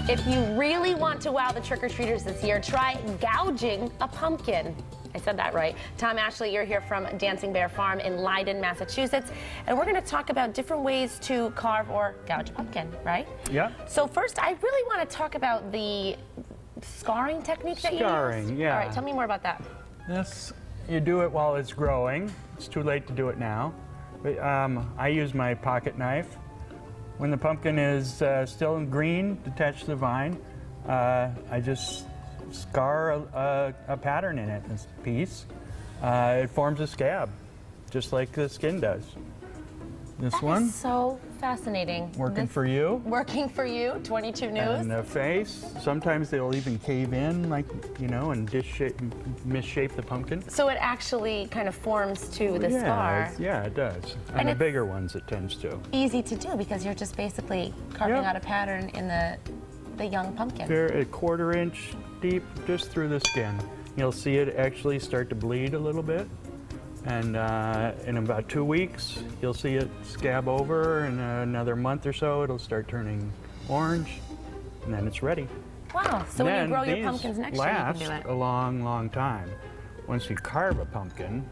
If you really want to wow the trick-or-treaters this year, try gouging a pumpkin. I said that right. Tom, Ashley, you're here from Dancing Bear Farm in Leiden, Massachusetts, and we're going to talk about different ways to carve or gouge a pumpkin, right? Yeah. So first, I really want to talk about the scarring technique that you use. Scarring, yeah. All right, tell me more about that. This, you do it while it's growing. It's too late to do it now. But, I use my pocket knife. When the pumpkin is still green, detached to the vine, I just scar a pattern in it, this piece. It forms a scab, just like the skin does. This one. Is so fascinating. Working for you. Working for you, 22 News. And the face. Sometimes they'll even cave in, like, you know, and misshape the pumpkin. So it actually kind of forms to the scar. Yeah, it does. And the bigger ones it tends to. Easy to do because you're just basically carving out a pattern in the young pumpkin. They're a 1/4 inch deep just through the skin. You'll see it actually start to bleed a little bit. And in about 2 weeks, you'll see it scab over. In another month or so, it'll start turning orange, and then it's ready. Wow, so when you grow your pumpkins next year, you can do it. Last a long, long time. Once you carve a pumpkin,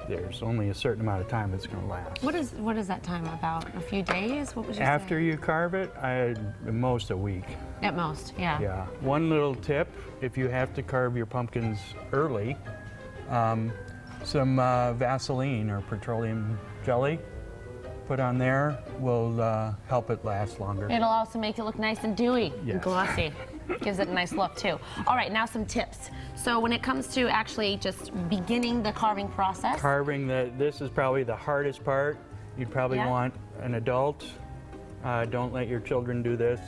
there's only a certain amount of time it's going to last. What is that time, about a few days? What would you say? After you carve it, at most a week. At most, yeah. Yeah. One little tip, if you have to carve your pumpkins early, some Vaseline or petroleum jelly put on there will help it last longer. It'll also make it look nice and dewy and Yes. glossy. Gives it a nice look too. All right, now some tips. So when it comes to actually just beginning the carving process. Carving, this is probably the hardest part. You'd probably want an adult. Don't let your children do this.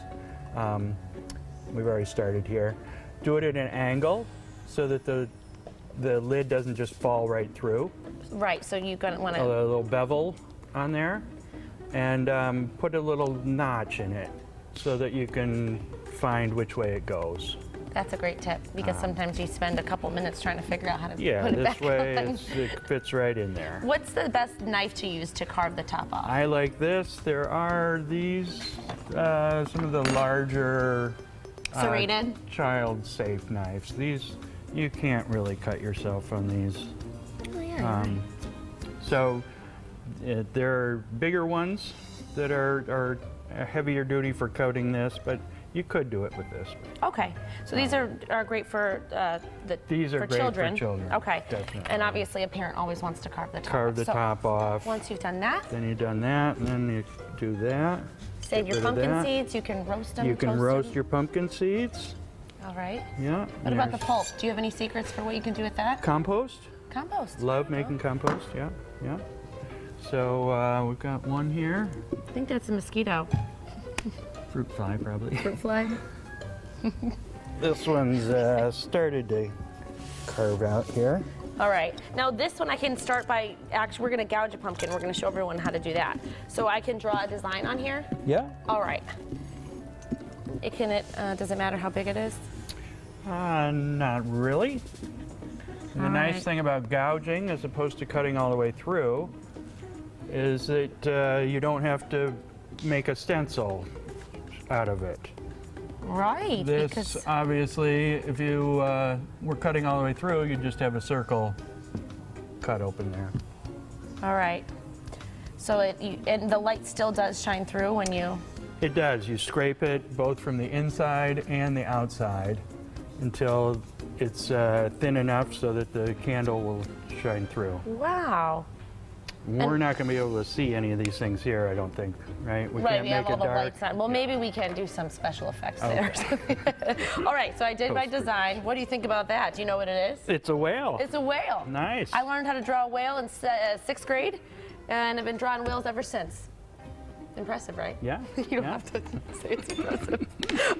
We've already started here. Do it at an angle so that the lid doesn't just fall right through. Right, so you're gonna want to. A little bevel on there, and put a little notch in it so that you can find which way it goes. That's a great tip because sometimes you spend a couple minutes trying to figure out how to put it this back way on. it fits right in there. What's the best knife to use to carve the top off? I like this. There are these, some of the larger Serrated? child-safe knives. These, you can't really cut yourself on these. Oh, yeah, right. So there are bigger ones that are heavier duty for coating this, but you could do it with this. Okay, so these are great for These are great children. for children. Okay, definitely. And obviously a parent always wants to carve the top. Carve the top off. Once you've done that, Then you've done that, and then you do that. save Get your rid of pumpkin that. seeds. You can roast them. You can toast roast them. your pumpkin seeds. All right. Yeah. What about the pulp? Do you have any secrets for what you can do with that? Compost? Compost. Love making compost, yeah, yeah. So we've got one here. I think that's a mosquito. Fruit fly, probably. Fruit fly. This one's started to carve out here. All right. Now this one I can start by, actually we're going to gouge a pumpkin. We're going to show everyone how to do that. So I can draw a design on here? Yeah. All right. Does it matter how big it is? Not really. And the nice thing about gouging, as opposed to cutting all the way through, is that you don't have to make a stencil out of it. Right. This, obviously, if you were cutting all the way through, you'd just have a circle cut open there. All right. So and the light still does shine through when you... It does. You scrape it both from the inside and the outside until it's thin enough so that the candle will shine through. Wow. We're not going to be able to see any of these things here, I don't think, right? We Right, can't we make have all it the dark. lights on. Well, maybe we can do some special effects there. All right, so I did my design. What do you think about that? Do you know what it is? It's a whale. It's a whale. Nice. I learned how to draw a whale in 6th grade, and I've been drawing whales ever since. Impressive, right? Yeah. You don't have to say it's impressive.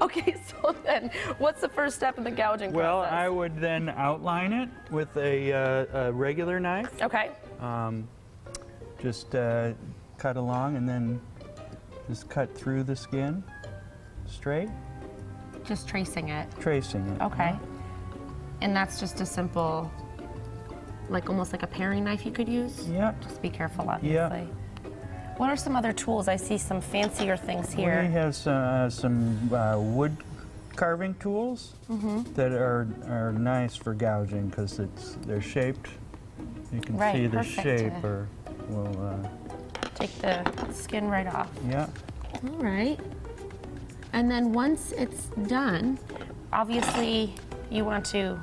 Okay, so then, what's the first step in the gouging Well, process? I would then outline it with a regular knife. Okay. Just cut along and then just cut through the skin straight. Just tracing it. Tracing it. Okay. And that's just a simple, like almost like a paring knife you could use? Yeah. Just be careful, obviously. Yeah. What are some other tools? I see some fancier things here. We have some wood carving tools that are nice for gouging because they're shaped. You can Right, see the perfect. shape, or we'll Take the skin right off. yeah. All right. And then once it's done, obviously you want to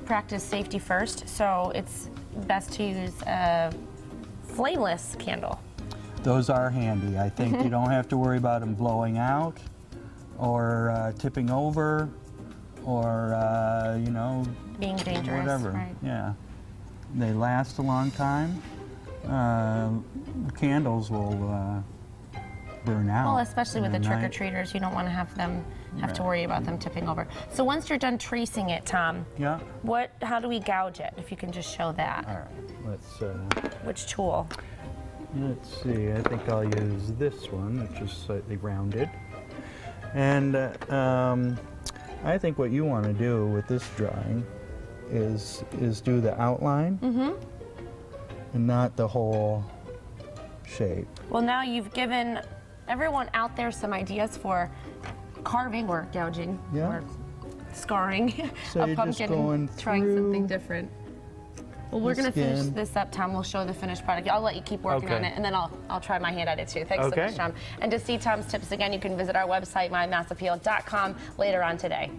practice safety first, so it's best to use a flameless candle. Those are handy. I think you don't have to worry about them blowing out or tipping over or you know, Being dangerous, whatever. right? Yeah, they last a long time. Candles will burn out. Well, especially with the in the night. trick-or-treaters, you don't want to have them have to worry about them tipping over. So once you're done tracing it, Tom, Yeah. how do we gouge it? If you can just show that. All right. Which tool? Let's see. I think I'll use this one, which is slightly rounded. And I think what you want to do with this drawing is do the outline and not the whole shape. Well, now you've given everyone out there some ideas for carving or gouging Yeah. or scarring So a you're just pumpkin going and trying something through different. Well, we're the going to finish skin. this up, Tom. We'll show the finished product. I'll let you keep working on Okay. it, and then I'll try my hand at it too. Thanks so Okay. much, Tom. And to see Tom's tips again, you can visit our website, mymassappeal.com, later on today.